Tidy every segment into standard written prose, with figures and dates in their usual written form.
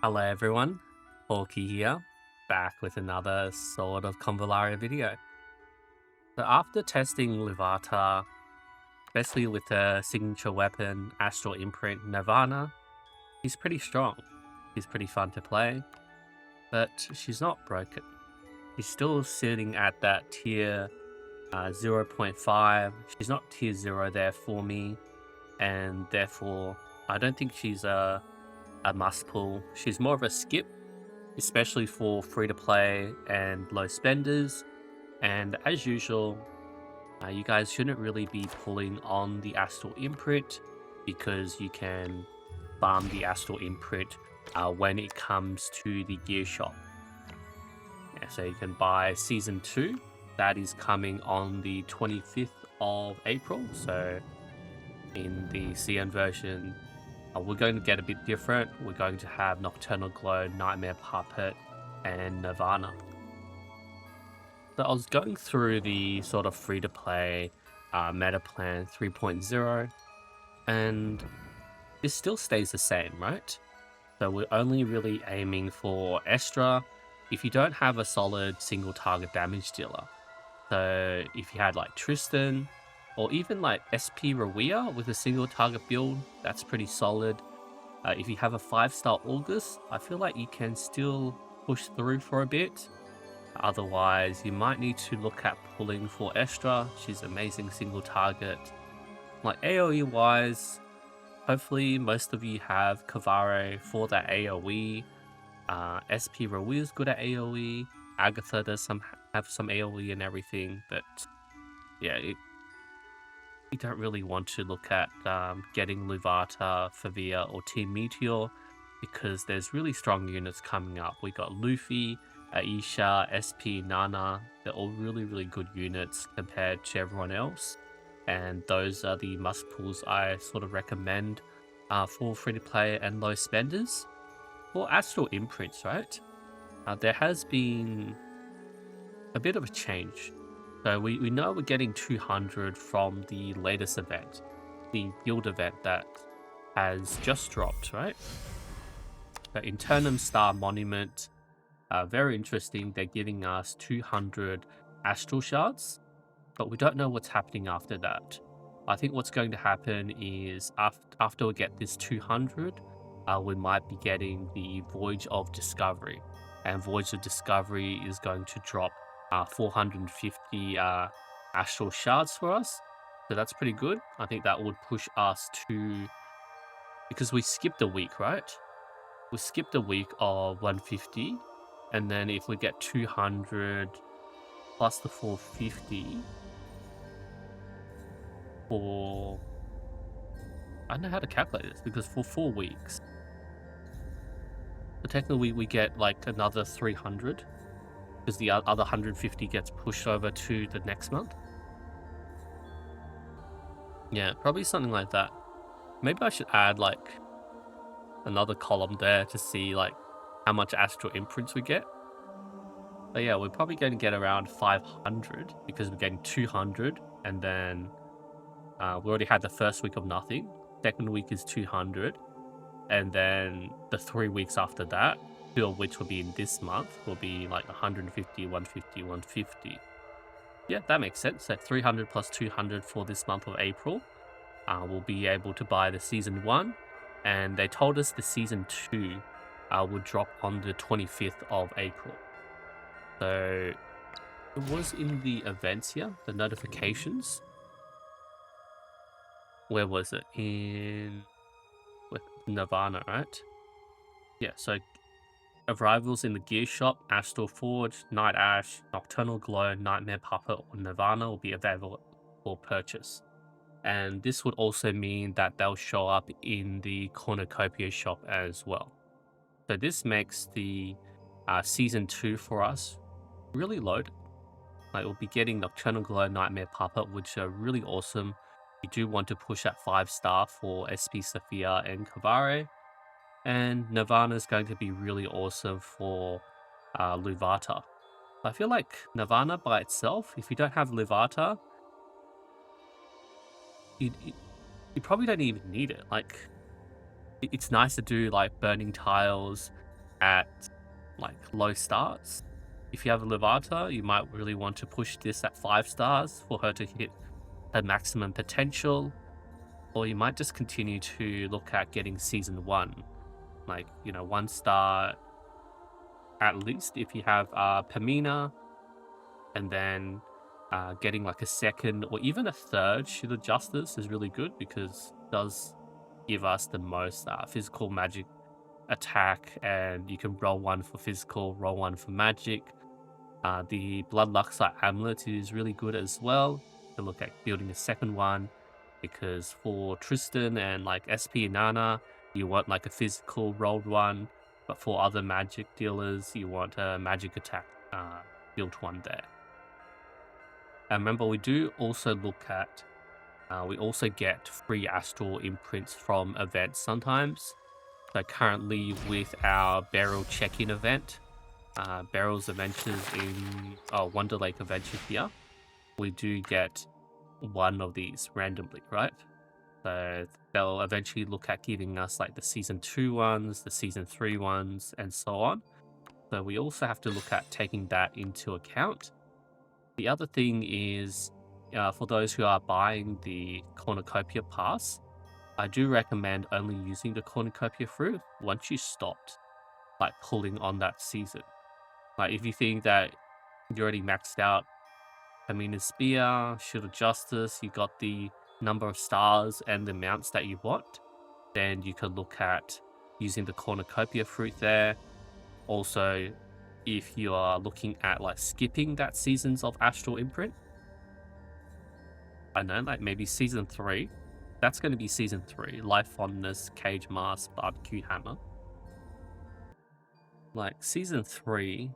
Hello everyone, Hawky here, back with another sort of Convallaria video. So after testing Levata, especially with the signature weapon Astral Imprint NIRVANA, she's pretty strong. She's pretty fun to play, but she's not broken. She's still sitting at that tier 0.5. She's not tier 0 there for me, and therefore I don't think she's a must pull. She's more of a skip, especially for free-to-play and low spenders. And as usual, you guys shouldn't really be pulling on the Astral Imprint because you can farm the Astral Imprint when it comes to the gear shop. Yeah, so you can buy Season 2. That is coming on the 25th of April. So in the CN version, we're going to get a bit different. We're going to have Nocturnal Glow, Nightmare Puppet, and NIRVANA. So I was going through the sort of free-to-play Meta Plan 3.0, and this still stays the same, right? So we're only really aiming for Extra if you don't have a solid single target damage dealer. So if you had like Tristan, or even like SP Rawia with a single target build, that's pretty solid. If you have a 5-star August, I feel like you can still push through for a bit. Otherwise, you might need to look at pulling for Extra. She's amazing single target. Like AoE wise, hopefully most of you have Kavare for that AoE. SP Rawia is good at AoE. Agatha does have some AoE and everything, but yeah, you don't really want to look at getting Luvata, Favia, or Team Meteor because there's really strong units coming up. We got Luffy, Aisha, SP, Nana. They're all really good units compared to everyone else, and those are the must pulls I sort of recommend for free to play and low spenders. For Astral Imprints, right? There has been a bit of a change. So we know we're getting 200 from the latest event, the guild event that has just dropped, right? The Internum Star Monument, very interesting. They're giving us 200 Astral Shards, but we don't know what's happening after that. I think what's going to happen is after we get this 200, we might be getting the Voyage of Discovery. And Voyage of Discovery is going to drop 450 Astral Shards for us. So that's pretty good. I think that would push us to... Because we skipped a week, right? We skipped a week of 150. And then if we get 200 plus the 450 for... I don't know how to calculate this because for 4 weeks. So technically we get like another 300 because the other 150 gets pushed over to the next month. Yeah, probably something like that. Maybe I should add like another column there to see like how much Astral Imprints we get. But yeah, we're probably going to get around 500 because we're getting 200, and then we already had the first week of nothing. Second week is 200, and then the 3 weeks after that, 2 of which will be in this month, will be like 150, 150, 150. Yeah, that makes sense. So 300 plus 200 for this month of April. We'll be able to buy the Season 1, and they told us the Season 2 would drop on the 25th of April. So it was in the events here, the notifications. Where was it? With NIRVANA, right? Yeah, so arrivals in the gear shop, Astral Forge, Night Ash, Nocturnal Glow, Nightmare Puppet, or NIRVANA will be available for purchase. And this would also mean that they'll show up in the Cornucopia shop as well. So this makes the Season 2 for us really loaded. Like we'll be getting Nocturnal Glow, Nightmare Puppet, which are really awesome. You do want to push at 5-star for SP Sophia and Kavare. And NIRVANA is going to be really awesome for Luvata. I feel like NIRVANA by itself, if you don't have Levata, you probably don't even need it. Like, it's nice to do like burning tiles at like low stars. If you have a Levata, you might really want to push this at 5 stars for her to hit her maximum potential, or you might just continue to look at getting season 1, like, 1 star at least if you have Pamina, and then getting like a second or even a third Shield Justice is really good because it does give us the most physical magic attack, and you can roll 1 for physical, roll 1 for magic. The Blood Luxite Amulet is really good as well to look at building a second one, because for Tristan and like SP and Nana, you want like a physical rolled one, but for other magic dealers, you want a magic attack built one there. And remember, we do also look at, we also get free Astral imprints from events sometimes. So currently with our Beryl check-in event, Beryl's Adventures in Wonder Lake Adventure here, we do get 1 of these randomly, right? So they'll eventually look at giving us like the season 2 ones, the season 3 ones, and so on. So we also have to look at taking that into account. The other thing is, for those who are buying the Cornucopia Pass, I do recommend only using the Cornucopia fruit once you stopped like pulling on that season. Like if you think that you already maxed out Pamina's Spear, Shield of Justice, you got the number of stars and the amounts that you want, then you can look at using the Cornucopia fruit there. Also, if you are looking at like skipping that seasons of Astral Imprint, I know, like maybe season 3, that's going to be season 3, Life Fondness, Cage Mask, Barbecue Hammer. Like season 3,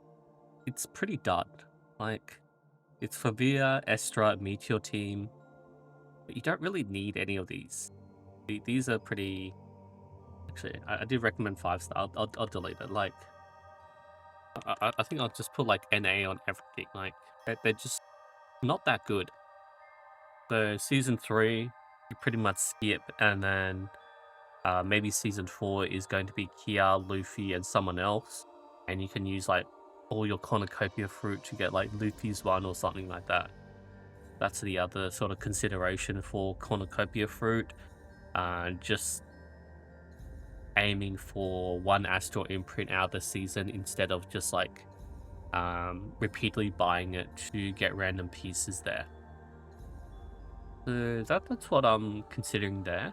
it's pretty done. Like, it's Favia, Estra, Meteor Team, but you don't really need any of these. These are pretty... Actually, I did recommend 5 star. I'll delete it. Like, I think I'll just put like NA on everything. Like, they're just not that good. So season 3, you pretty much skip, and then maybe season 4 is going to be Kia, Luffy, and someone else, and you can use like all your Cornucopia fruit to get like Luffy's one or something like that. That's the other sort of consideration for Cornucopia fruit. Just aiming for 1 Astral imprint out of the season instead of just like repeatedly buying it to get random pieces there. So that's what I'm considering there.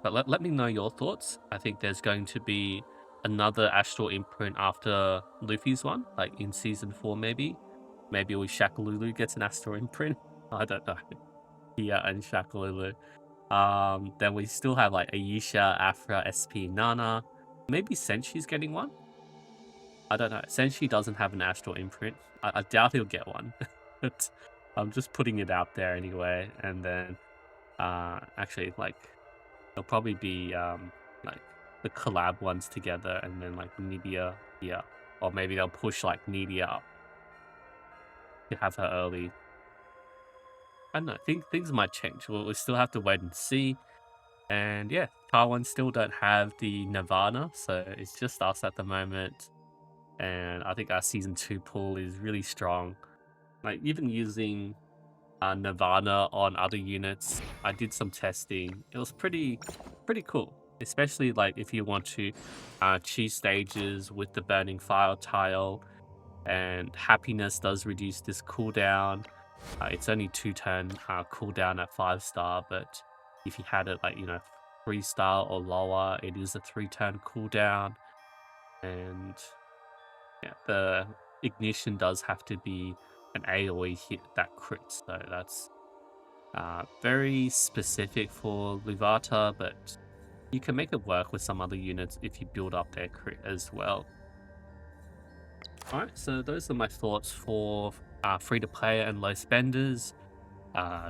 But let me know your thoughts. I think there's going to be another Astral imprint after Luffy's one, like in season 4 maybe. Maybe Shakalulu gets an Astral imprint. I don't know. Yeah, and Shakalulu. Then we still have like Ayesha, Afra, SP, Nana. Maybe Senshi's getting one? I don't know. Senshi doesn't have an Astral imprint. I doubt he'll get one. But I'm just putting it out there anyway. And then, actually, like, there'll probably be, like, the collab ones together, and then, like, Nidia, yeah. Or maybe they'll push, like, Nidia up to have her early. I don't know. Think things might change. We'll still have to wait and see. And yeah, Taiwan still don't have the Nirvana, so it's just us at the moment. And I think our season 2 pool is really strong. Like even using Nirvana on other units, I did some testing. It was pretty cool. Especially like if you want to cheese stages with the Burning Fire tile, and Happiness does reduce this cooldown. It's only 2-turn cooldown at 5 star, but if you had it like 3 star or lower, it is a 3-turn cooldown. And yeah, the ignition does have to be an AoE hit that crits, so that's very specific for Levata, but you can make it work with some other units if you build up their crit as well. Alright, so those are my thoughts for free-to-play and low spenders.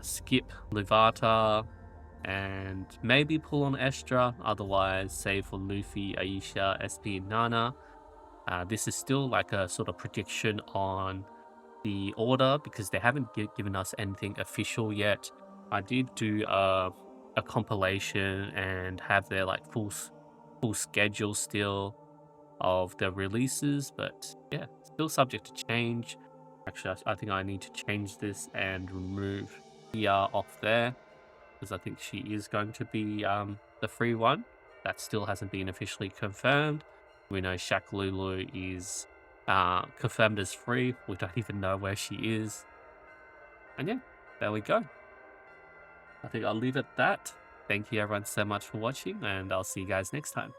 Skip Levata and maybe pull on Estra, otherwise save for Luffy, Aisha, SP, and Nana. This is still like a sort of prediction on the order because they haven't given us anything official yet. I did do a compilation and have their like full schedule still of the releases, but yeah, still subject to change. Actually, I think I need to change this and remove Pia off there because I think she is going to be the free one. That still hasn't been officially confirmed. We know Shaq Lulu is confirmed as free. We don't even know where she is. And yeah, there we go. I think I'll leave it at that. Thank you everyone so much for watching, and I'll see you guys next time.